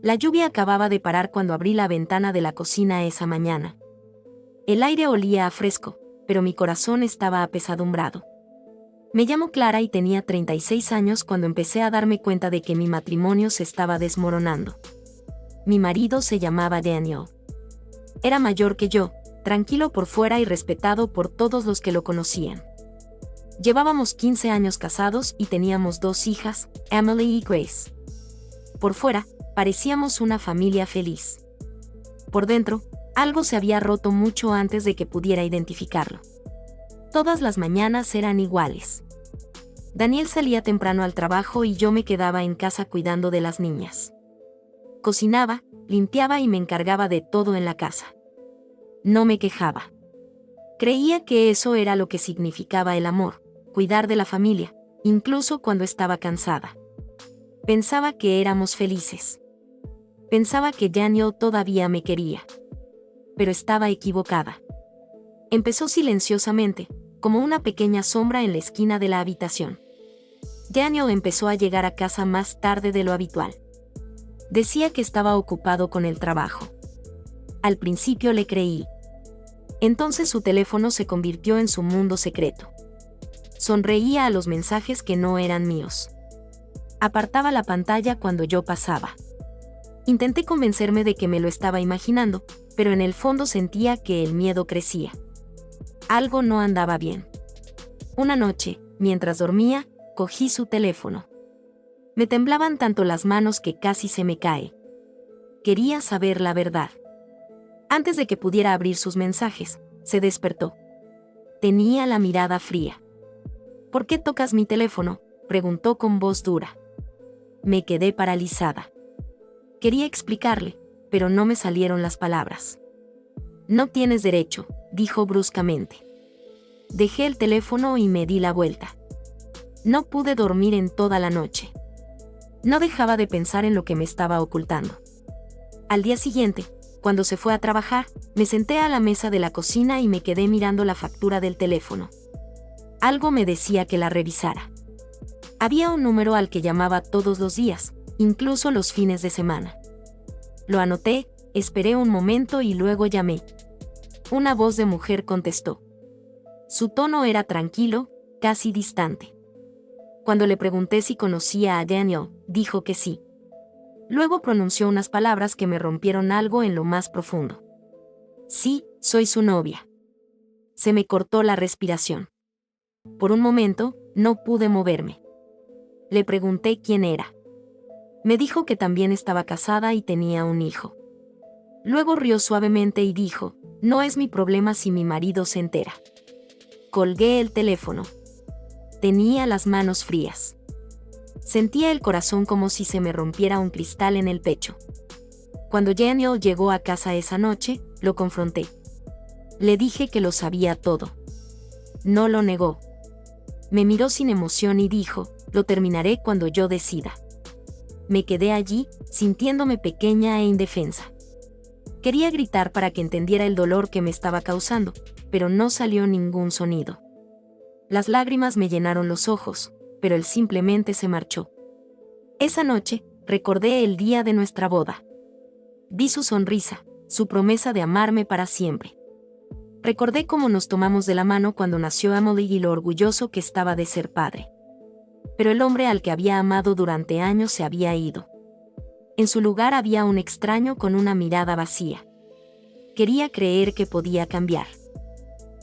La lluvia acababa de parar cuando abrí la ventana de la cocina esa mañana. El aire olía a fresco, pero mi corazón estaba apesadumbrado. Me llamo Clara y tenía 36 años cuando empecé a darme cuenta de que mi matrimonio se estaba desmoronando. Mi marido se llamaba Daniel. Era mayor que yo, tranquilo por fuera y respetado por todos los que lo conocían. Llevábamos 15 años casados y teníamos 2 hijas, Emily y Grace. Por fuera, parecíamos una familia feliz. Por dentro, algo se había roto mucho antes de que pudiera identificarlo. Todas las mañanas eran iguales. Daniel salía temprano al trabajo y yo me quedaba en casa cuidando de las niñas. Cocinaba, limpiaba y me encargaba de todo en la casa. No me quejaba. Creía que eso era lo que significaba el amor, cuidar de la familia, incluso cuando estaba cansada. Pensaba que éramos felices. Pensaba que Daniel todavía me quería. Pero estaba equivocada. Empezó silenciosamente, como una pequeña sombra en la esquina de la habitación. Daniel empezó a llegar a casa más tarde de lo habitual. Decía que estaba ocupado con el trabajo. Al principio le creí. Entonces su teléfono se convirtió en su mundo secreto. Sonreía a los mensajes que no eran míos. Apartaba la pantalla cuando yo pasaba. Intenté convencerme de que me lo estaba imaginando, pero en el fondo sentía que el miedo crecía. Algo no andaba bien. Una noche, mientras dormía, cogí su teléfono. Me temblaban tanto las manos que casi se me cae. Quería saber la verdad. Antes de que pudiera abrir sus mensajes, se despertó. Tenía la mirada fría. ¿Por qué tocas mi teléfono?, preguntó con voz dura. Me quedé paralizada. Quería explicarle, pero no me salieron las palabras. No tienes derecho, dijo bruscamente. Dejé el teléfono y me di la vuelta. No pude dormir en toda la noche. No dejaba de pensar en lo que me estaba ocultando. Al día siguiente, cuando se fue a trabajar, me senté a la mesa de la cocina y me quedé mirando la factura del teléfono. Algo me decía que la revisara. Había un número al que llamaba todos los días, incluso los fines de semana. Lo anoté, esperé un momento y luego llamé. Una voz de mujer contestó. Su tono era tranquilo, casi distante. Cuando le pregunté si conocía a Daniel, dijo que sí. Luego pronunció unas palabras que me rompieron algo en lo más profundo. Sí, soy su novia. Se me cortó la respiración. Por un momento, no pude moverme. Le pregunté quién era. Me dijo que también estaba casada y tenía un hijo. Luego rió suavemente y dijo, no es mi problema si mi marido se entera. Colgué el teléfono. Tenía las manos frías. Sentía el corazón como si se me rompiera un cristal en el pecho. Cuando Daniel llegó a casa esa noche, lo confronté. Le dije que lo sabía todo. No lo negó. Me miró sin emoción y dijo, lo terminaré cuando yo decida. Me quedé allí, sintiéndome pequeña e indefensa. Quería gritar para que entendiera el dolor que me estaba causando, pero no salió ningún sonido. Las lágrimas me llenaron los ojos, pero él simplemente se marchó. Esa noche, recordé el día de nuestra boda. Vi su sonrisa, su promesa de amarme para siempre. Recordé cómo nos tomamos de la mano cuando nació Emily y lo orgulloso que estaba de ser padre. Pero el hombre al que había amado durante años se había ido. En su lugar había un extraño con una mirada vacía. Quería creer que podía cambiar.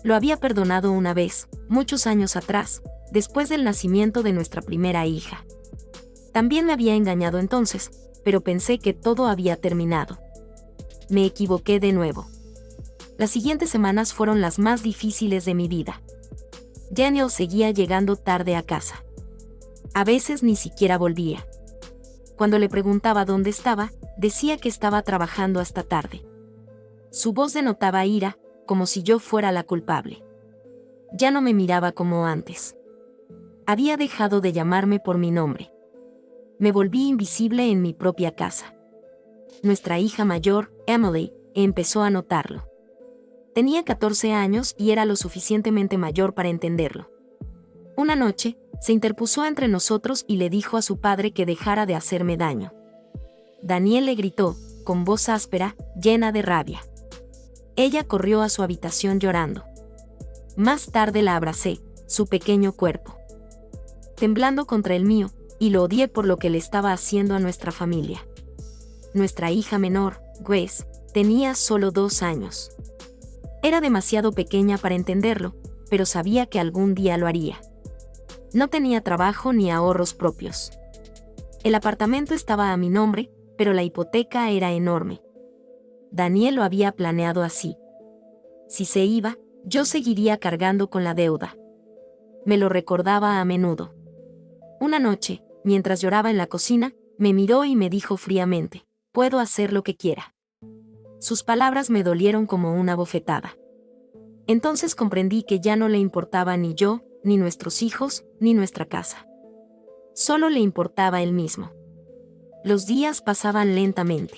Lo había perdonado una vez, muchos años atrás, después del nacimiento de nuestra primera hija. También me había engañado entonces, pero pensé que todo había terminado. Me equivoqué de nuevo. Las siguientes semanas fueron las más difíciles de mi vida. Daniel seguía llegando tarde a casa. A veces ni siquiera volvía. Cuando le preguntaba dónde estaba, decía que estaba trabajando hasta tarde. Su voz denotaba ira, como si yo fuera la culpable. Ya no me miraba como antes. Había dejado de llamarme por mi nombre. Me volví invisible en mi propia casa. Nuestra hija mayor, Emily, empezó a notarlo. Tenía 14 años y era lo suficientemente mayor para entenderlo. Una noche, se interpuso entre nosotros y le dijo a su padre que dejara de hacerme daño. Daniel le gritó, con voz áspera, llena de rabia. Ella corrió a su habitación llorando. Más tarde la abracé, su pequeño cuerpo temblando contra el mío, y lo odié por lo que le estaba haciendo a nuestra familia. Nuestra hija menor, Grace, tenía solo 2 años. Era demasiado pequeña para entenderlo, pero sabía que algún día lo haría. No tenía trabajo ni ahorros propios. El apartamento estaba a mi nombre, pero la hipoteca era enorme. Daniel lo había planeado así. Si se iba, yo seguiría cargando con la deuda. Me lo recordaba a menudo. Una noche, mientras lloraba en la cocina, me miró y me dijo fríamente, «Puedo hacer lo que quiera». Sus palabras me dolieron como una bofetada. Entonces comprendí que ya no le importaba ni yo, ni nuestros hijos, ni nuestra casa. Solo le importaba él mismo. Los días pasaban lentamente.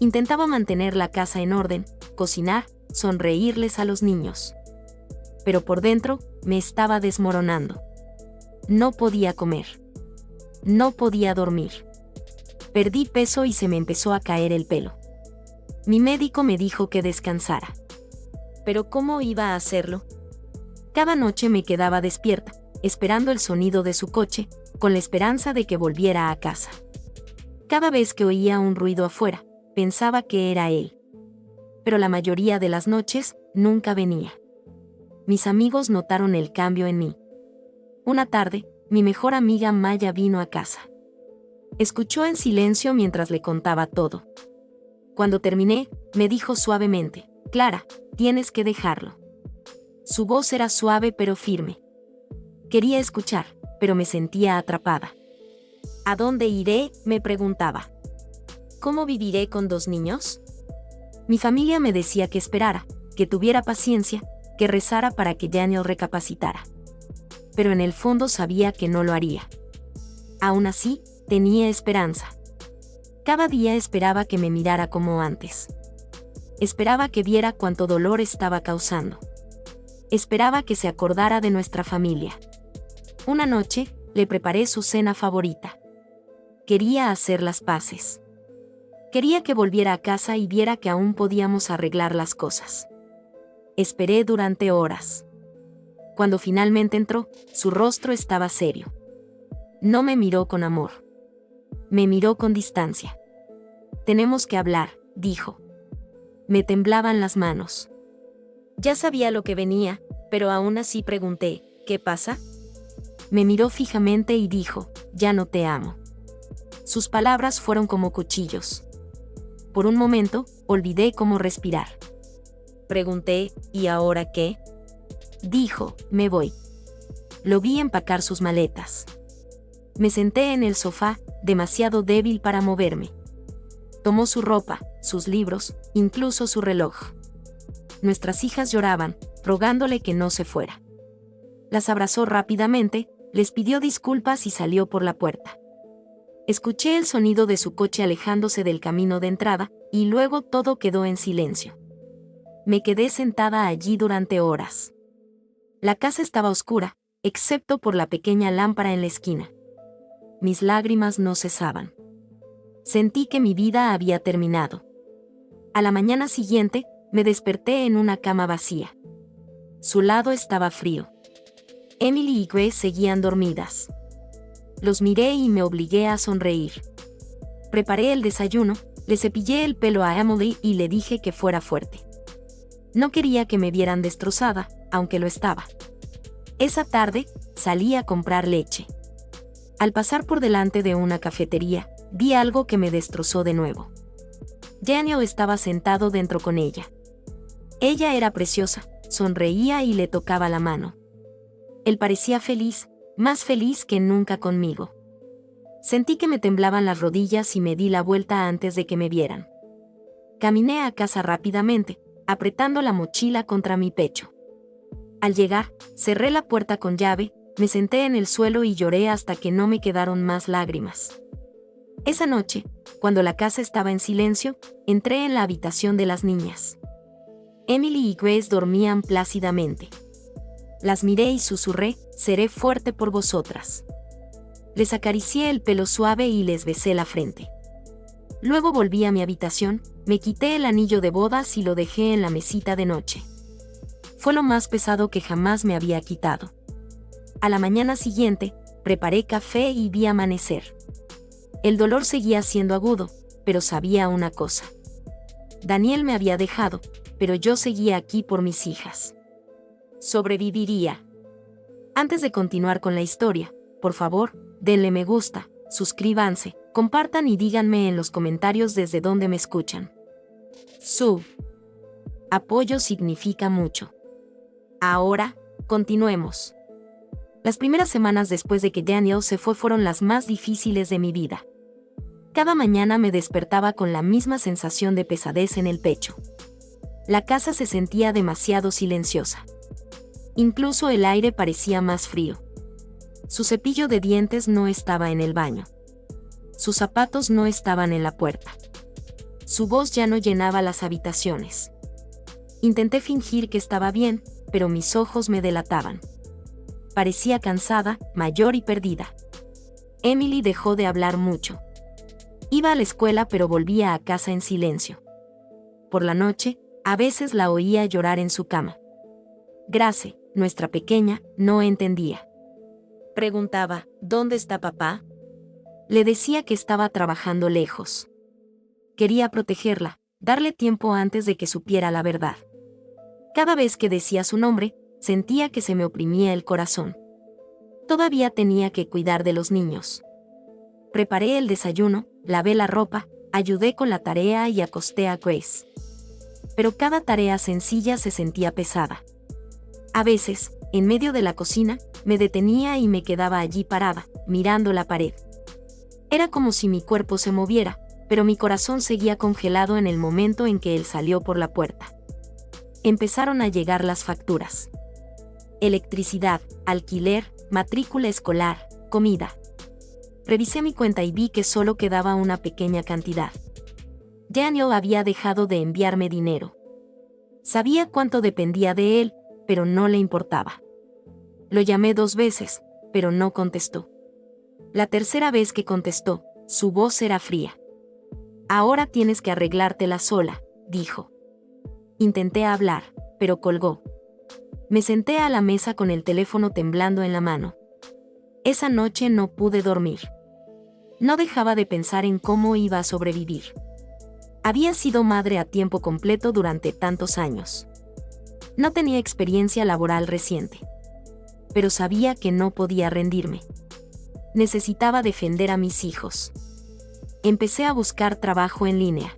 Intentaba mantener la casa en orden, cocinar, sonreírles a los niños. Pero por dentro, me estaba desmoronando. No podía comer. No podía dormir. Perdí peso y se me empezó a caer el pelo. Mi médico me dijo que descansara. ¿Pero cómo iba a hacerlo? Cada noche me quedaba despierta, esperando el sonido de su coche, con la esperanza de que volviera a casa. Cada vez que oía un ruido afuera, pensaba que era él. Pero la mayoría de las noches, nunca venía. Mis amigos notaron el cambio en mí. Una tarde, mi mejor amiga Maya vino a casa. Escuchó en silencio mientras le contaba todo. Cuando terminé, me dijo suavemente, «Clara, tienes que dejarlo». Su voz era suave pero firme. Quería escuchar, pero me sentía atrapada. ¿A dónde iré?, me preguntaba. ¿Cómo viviré con 2 niños? Mi familia me decía que esperara, que tuviera paciencia, que rezara para que Daniel recapacitara. Pero en el fondo sabía que no lo haría. Aún así, tenía esperanza. Cada día esperaba que me mirara como antes. Esperaba que viera cuánto dolor estaba causando. Esperaba que se acordara de nuestra familia. Una noche, le preparé su cena favorita. Quería hacer las paces. Quería que volviera a casa y viera que aún podíamos arreglar las cosas. Esperé durante horas. Cuando finalmente entró, su rostro estaba serio. No me miró con amor. Me miró con distancia. «Tenemos que hablar», dijo. Me temblaban las manos. Ya sabía lo que venía, pero aún así pregunté, «¿Qué pasa?». Me miró fijamente y dijo, «Ya no te amo». Sus palabras fueron como cuchillos. Por un momento, olvidé cómo respirar. Pregunté, «¿Y ahora qué?». Dijo, «Me voy». Lo vi empacar sus maletas. Me senté en el sofá, demasiado débil para moverme. Tomó su ropa, sus libros, incluso su reloj. Nuestras hijas lloraban, rogándole que no se fuera. Las abrazó rápidamente, les pidió disculpas y salió por la puerta. Escuché el sonido de su coche alejándose del camino de entrada, y luego todo quedó en silencio. Me quedé sentada allí durante horas. La casa estaba oscura, excepto por la pequeña lámpara en la esquina. Mis lágrimas no cesaban. Sentí que mi vida había terminado. A la mañana siguiente, me desperté en una cama vacía. Su lado estaba frío. Emily y Grace seguían dormidas. Los miré y me obligué a sonreír. Preparé el desayuno, le cepillé el pelo a Emily y le dije que fuera fuerte. No quería que me vieran destrozada, aunque lo estaba. Esa tarde, salí a comprar leche. Al pasar por delante de una cafetería, vi algo que me destrozó de nuevo. Daniel estaba sentado dentro con ella. Ella era preciosa, sonreía y le tocaba la mano. Él parecía feliz, más feliz que nunca conmigo. Sentí que me temblaban las rodillas y me di la vuelta antes de que me vieran. Caminé a casa rápidamente, apretando la mochila contra mi pecho. Al llegar, cerré la puerta con llave, me senté en el suelo y lloré hasta que no me quedaron más lágrimas. Esa noche, cuando la casa estaba en silencio, entré en la habitación de las niñas. Emily y Grace dormían plácidamente. Las miré y susurré, «Seré fuerte por vosotras». Les acaricié el pelo suave y les besé la frente. Luego volví a mi habitación, me quité el anillo de bodas y lo dejé en la mesita de noche. Fue lo más pesado que jamás me había quitado. A la mañana siguiente, preparé café y vi amanecer. El dolor seguía siendo agudo, pero sabía una cosa. Daniel me había dejado, pero yo seguía aquí por mis hijas. Sobreviviría. Antes de continuar con la historia, por favor, denle me gusta, suscríbanse, compartan y díganme en los comentarios desde dónde me escuchan. Su apoyo significa mucho. Ahora, continuemos. Las primeras semanas después de que Daniel se fue fueron las más difíciles de mi vida. Cada mañana me despertaba con la misma sensación de pesadez en el pecho. La casa se sentía demasiado silenciosa. Incluso el aire parecía más frío. Su cepillo de dientes no estaba en el baño. Sus zapatos no estaban en la puerta. Su voz ya no llenaba las habitaciones. Intenté fingir que estaba bien, pero mis ojos me delataban. Parecía cansada, mayor y perdida. Emily dejó de hablar mucho. Iba a la escuela pero volvía a casa en silencio. Por la noche, a veces la oía llorar en su cama. Grace, nuestra pequeña, no entendía. Preguntaba, ¿dónde está papá? Le decía que estaba trabajando lejos. Quería protegerla, darle tiempo antes de que supiera la verdad. Cada vez que decía su nombre, sentía que se me oprimía el corazón. Todavía tenía que cuidar de los niños. Preparé el desayuno, lavé la ropa, ayudé con la tarea y acosté a Grace. Pero cada tarea sencilla se sentía pesada. A veces, en medio de la cocina, me detenía y me quedaba allí parada, mirando la pared. Era como si mi cuerpo se moviera, pero mi corazón seguía congelado en el momento en que él salió por la puerta. Empezaron a llegar las facturas. Electricidad, alquiler, matrícula escolar, comida. Revisé mi cuenta y vi que solo quedaba una pequeña cantidad. Daniel había dejado de enviarme dinero. Sabía cuánto dependía de él, pero no le importaba. Lo llamé 2 veces, pero no contestó. La tercera vez que contestó, su voz era fría. Ahora tienes que arreglártela sola, dijo. Intenté hablar, pero colgó. Me senté a la mesa con el teléfono temblando en la mano. Esa noche no pude dormir. No dejaba de pensar en cómo iba a sobrevivir. Había sido madre a tiempo completo durante tantos años. No tenía experiencia laboral reciente. Pero sabía que no podía rendirme. Necesitaba defender a mis hijos. Empecé a buscar trabajo en línea.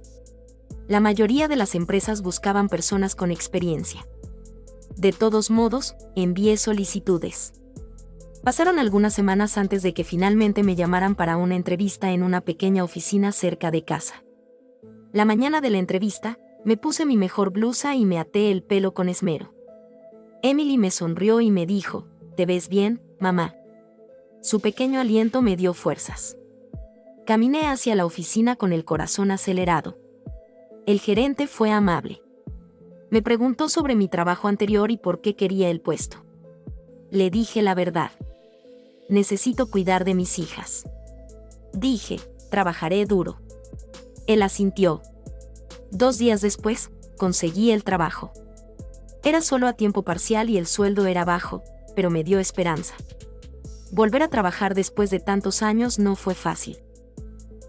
La mayoría de las empresas buscaban personas con experiencia. De todos modos, envié solicitudes. Pasaron algunas semanas antes de que finalmente me llamaran para una entrevista en una pequeña oficina cerca de casa. La mañana de la entrevista, me puse mi mejor blusa y me até el pelo con esmero. Emily me sonrió y me dijo, ¿te ves bien, mamá? Su pequeño aliento me dio fuerzas. Caminé hacia la oficina con el corazón acelerado. El gerente fue amable. Me preguntó sobre mi trabajo anterior y por qué quería el puesto. Le dije la verdad. Necesito cuidar de mis hijas. Dije, trabajaré duro. Él asintió. 2 días después, conseguí el trabajo. Era solo a tiempo parcial y el sueldo era bajo, pero me dio esperanza. Volver a trabajar después de tantos años no fue fácil.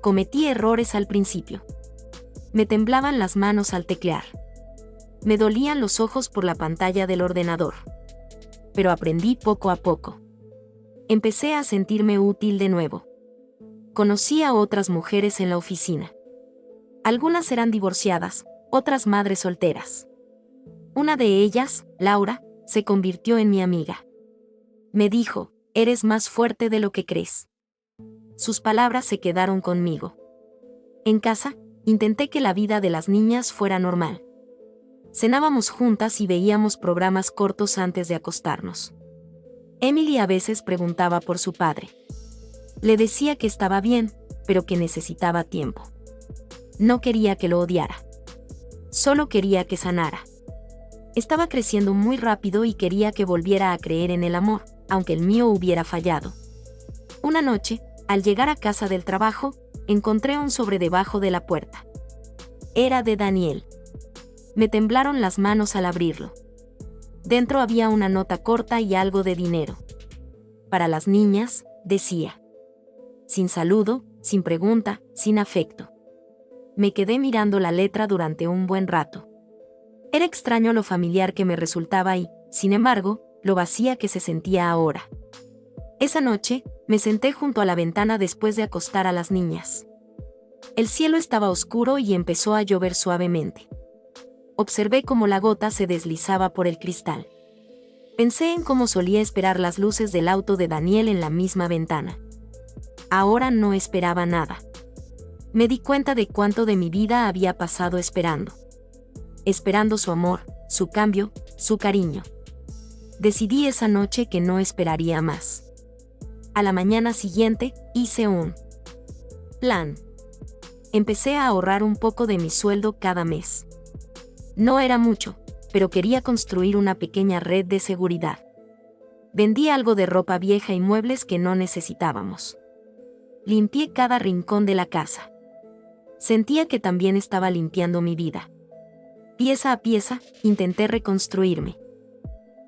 Cometí errores al principio. Me temblaban las manos al teclear. Me dolían los ojos por la pantalla del ordenador. Pero aprendí poco a poco. Empecé a sentirme útil de nuevo. Conocí a otras mujeres en la oficina. Algunas eran divorciadas, otras madres solteras. Una de ellas, Laura, se convirtió en mi amiga. Me dijo, eres más fuerte de lo que crees. Sus palabras se quedaron conmigo. En casa, intenté que la vida de las niñas fuera normal. Cenábamos juntas y veíamos programas cortos antes de acostarnos. Emily a veces preguntaba por su padre. Le decía que estaba bien, pero que necesitaba tiempo. No quería que lo odiara. Solo quería que sanara. Estaba creciendo muy rápido y quería que volviera a creer en el amor, aunque el mío hubiera fallado. Una noche, al llegar a casa del trabajo, encontré un sobre debajo de la puerta. Era de Daniel. Me temblaron las manos al abrirlo. Dentro había una nota corta y algo de dinero. Para las niñas, decía. Sin saludo, sin pregunta, sin afecto. Me quedé mirando la letra durante un buen rato. Era extraño lo familiar que me resultaba y, sin embargo, lo vacía que se sentía ahora. Esa noche, me senté junto a la ventana después de acostar a las niñas. El cielo estaba oscuro y empezó a llover suavemente. Observé cómo la gota se deslizaba por el cristal. Pensé en cómo solía esperar las luces del auto de Daniel en la misma ventana. Ahora no esperaba nada. Me di cuenta de cuánto de mi vida había pasado esperando. Esperando su amor, su cambio, su cariño. Decidí esa noche que no esperaría más. A la mañana siguiente, hice un plan. Empecé a ahorrar un poco de mi sueldo cada mes. No era mucho, pero quería construir una pequeña red de seguridad. Vendí algo de ropa vieja y muebles que no necesitábamos. Limpié cada rincón de la casa. Sentía que también estaba limpiando mi vida. Pieza a pieza, intenté reconstruirme.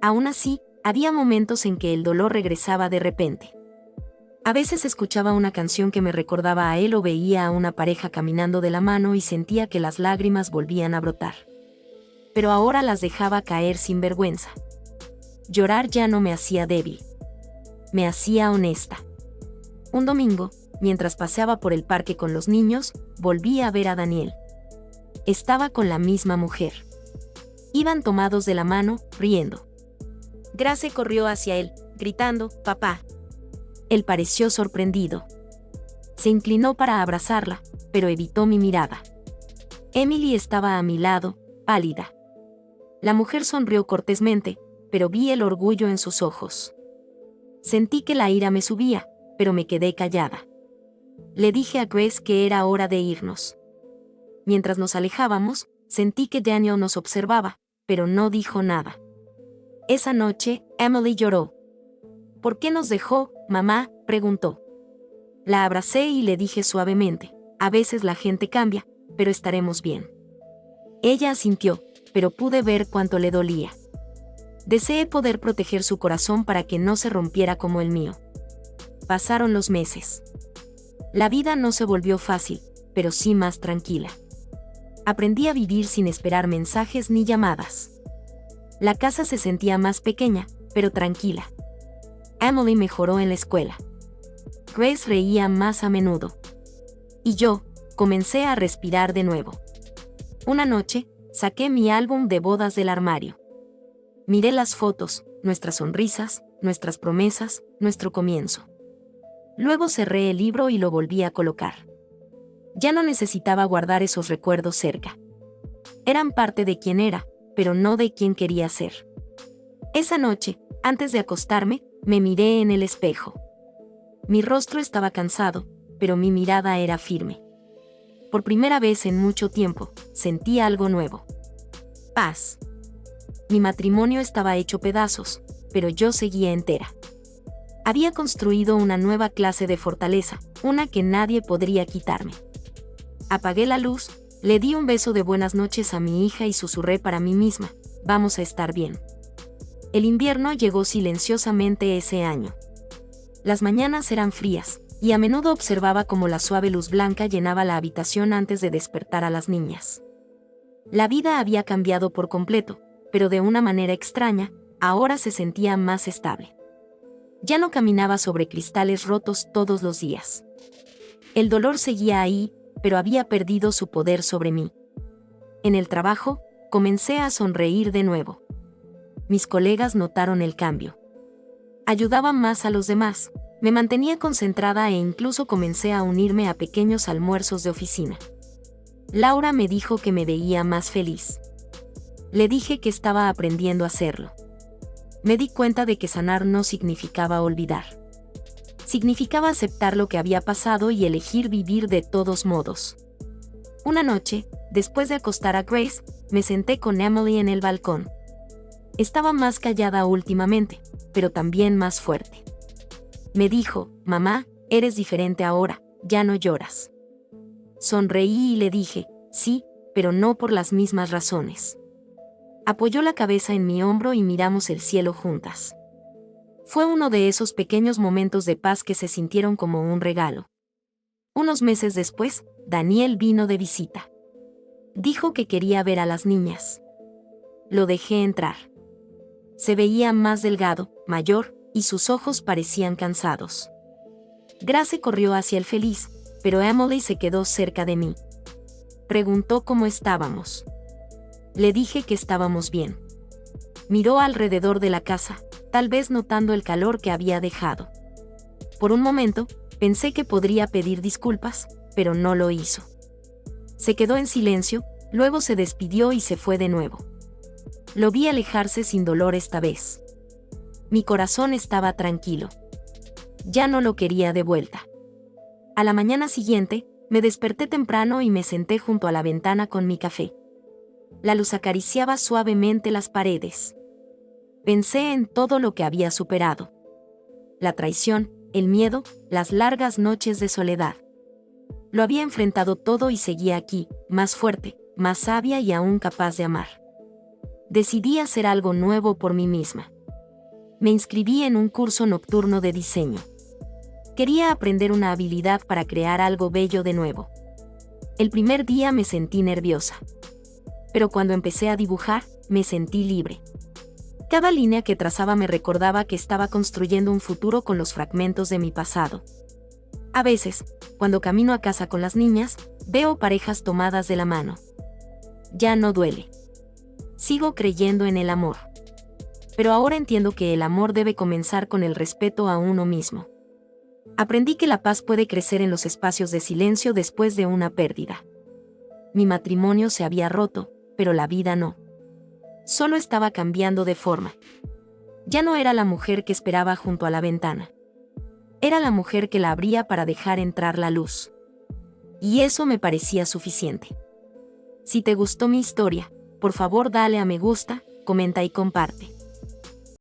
Aún así, había momentos en que el dolor regresaba de repente. A veces escuchaba una canción que me recordaba a él o veía a una pareja caminando de la mano y sentía que las lágrimas volvían a brotar. Pero ahora las dejaba caer sin vergüenza. Llorar ya no me hacía débil. Me hacía honesta. Un domingo, mientras paseaba por el parque con los niños, volví a ver a Daniel. Estaba con la misma mujer. Iban tomados de la mano, riendo. Grace corrió hacia él, gritando, «¡Papá!». Él pareció sorprendido. Se inclinó para abrazarla, pero evitó mi mirada. Emily estaba a mi lado, pálida. La mujer sonrió cortésmente, pero vi el orgullo en sus ojos. Sentí que la ira me subía, pero me quedé callada. Le dije a Grace que era hora de irnos. Mientras nos alejábamos, sentí que Daniel nos observaba, pero no dijo nada. Esa noche, Emily lloró. «¿Por qué nos dejó, mamá?», preguntó. La abracé y le dije suavemente, «A veces la gente cambia, pero estaremos bien». Ella asintió, pero pude ver cuánto le dolía. Deseé poder proteger su corazón para que no se rompiera como el mío. Pasaron los meses. La vida no se volvió fácil, pero sí más tranquila. Aprendí a vivir sin esperar mensajes ni llamadas. La casa se sentía más pequeña, pero tranquila. Emily mejoró en la escuela. Grace reía más a menudo. Y yo, comencé a respirar de nuevo. Una noche, saqué mi álbum de bodas del armario. Miré las fotos, nuestras sonrisas, nuestras promesas, nuestro comienzo. Luego cerré el libro y lo volví a colocar. Ya no necesitaba guardar esos recuerdos cerca. Eran parte de quien era, pero no de quien quería ser. Esa noche, antes de acostarme, me miré en el espejo. Mi rostro estaba cansado, pero mi mirada era firme. Por primera vez en mucho tiempo, sentí algo nuevo. Paz. Mi matrimonio estaba hecho pedazos, pero yo seguía entera. Había construido una nueva clase de fortaleza, una que nadie podría quitarme. Apagué la luz, le di un beso de buenas noches a mi hija y susurré para mí misma, «Vamos a estar bien». El invierno llegó silenciosamente ese año. Las mañanas eran frías, y a menudo observaba cómo la suave luz blanca llenaba la habitación antes de despertar a las niñas. La vida había cambiado por completo, pero de una manera extraña, ahora se sentía más estable. Ya no caminaba sobre cristales rotos todos los días. El dolor seguía ahí, pero había perdido su poder sobre mí. En el trabajo, comencé a sonreír de nuevo. Mis colegas notaron el cambio. Ayudaba más a los demás, me mantenía concentrada e incluso comencé a unirme a pequeños almuerzos de oficina. Laura me dijo que me veía más feliz. Le dije que estaba aprendiendo a hacerlo. Me di cuenta de que sanar no significaba olvidar. Significaba aceptar lo que había pasado y elegir vivir de todos modos. Una noche, después de acostar a Grace, me senté con Emily en el balcón. Estaba más callada últimamente, pero también más fuerte. Me dijo, «Mamá, eres diferente ahora, ya no lloras». Sonreí y le dije, sí, pero no por las mismas razones. Apoyó la cabeza en mi hombro y miramos el cielo juntas. Fue uno de esos pequeños momentos de paz que se sintieron como un regalo. Unos meses después, Daniel vino de visita. Dijo que quería ver a las niñas. Lo dejé entrar. Se veía más delgado, mayor, y sus ojos parecían cansados. Grace corrió hacia el feliz, pero Emily se quedó cerca de mí. Preguntó cómo estábamos. Le dije que estábamos bien. Miró alrededor de la casa, tal vez notando el calor que había dejado. Por un momento, pensé que podría pedir disculpas, pero no lo hizo. Se quedó en silencio, luego se despidió y se fue de nuevo. Lo vi alejarse sin dolor esta vez. Mi corazón estaba tranquilo. Ya no lo quería de vuelta. A la mañana siguiente, me desperté temprano y me senté junto a la ventana con mi café. La luz acariciaba suavemente las paredes. Pensé en todo lo que había superado. La traición, el miedo, las largas noches de soledad. Lo había enfrentado todo y seguía aquí, más fuerte, más sabia y aún capaz de amar. Decidí hacer algo nuevo por mí misma. Me inscribí en un curso nocturno de diseño. Quería aprender una habilidad para crear algo bello de nuevo. El primer día me sentí nerviosa. Pero cuando empecé a dibujar, me sentí libre. Cada línea que trazaba me recordaba que estaba construyendo un futuro con los fragmentos de mi pasado. A veces, cuando camino a casa con las niñas, veo parejas tomadas de la mano. Ya no duele. Sigo creyendo en el amor. Pero ahora entiendo que el amor debe comenzar con el respeto a uno mismo. Aprendí que la paz puede crecer en los espacios de silencio después de una pérdida. Mi matrimonio se había roto, pero la vida no. Solo estaba cambiando de forma. Ya no era la mujer que esperaba junto a la ventana. Era la mujer que la abría para dejar entrar la luz. Y eso me parecía suficiente. Si te gustó mi historia, por favor dale a me gusta, comenta y comparte.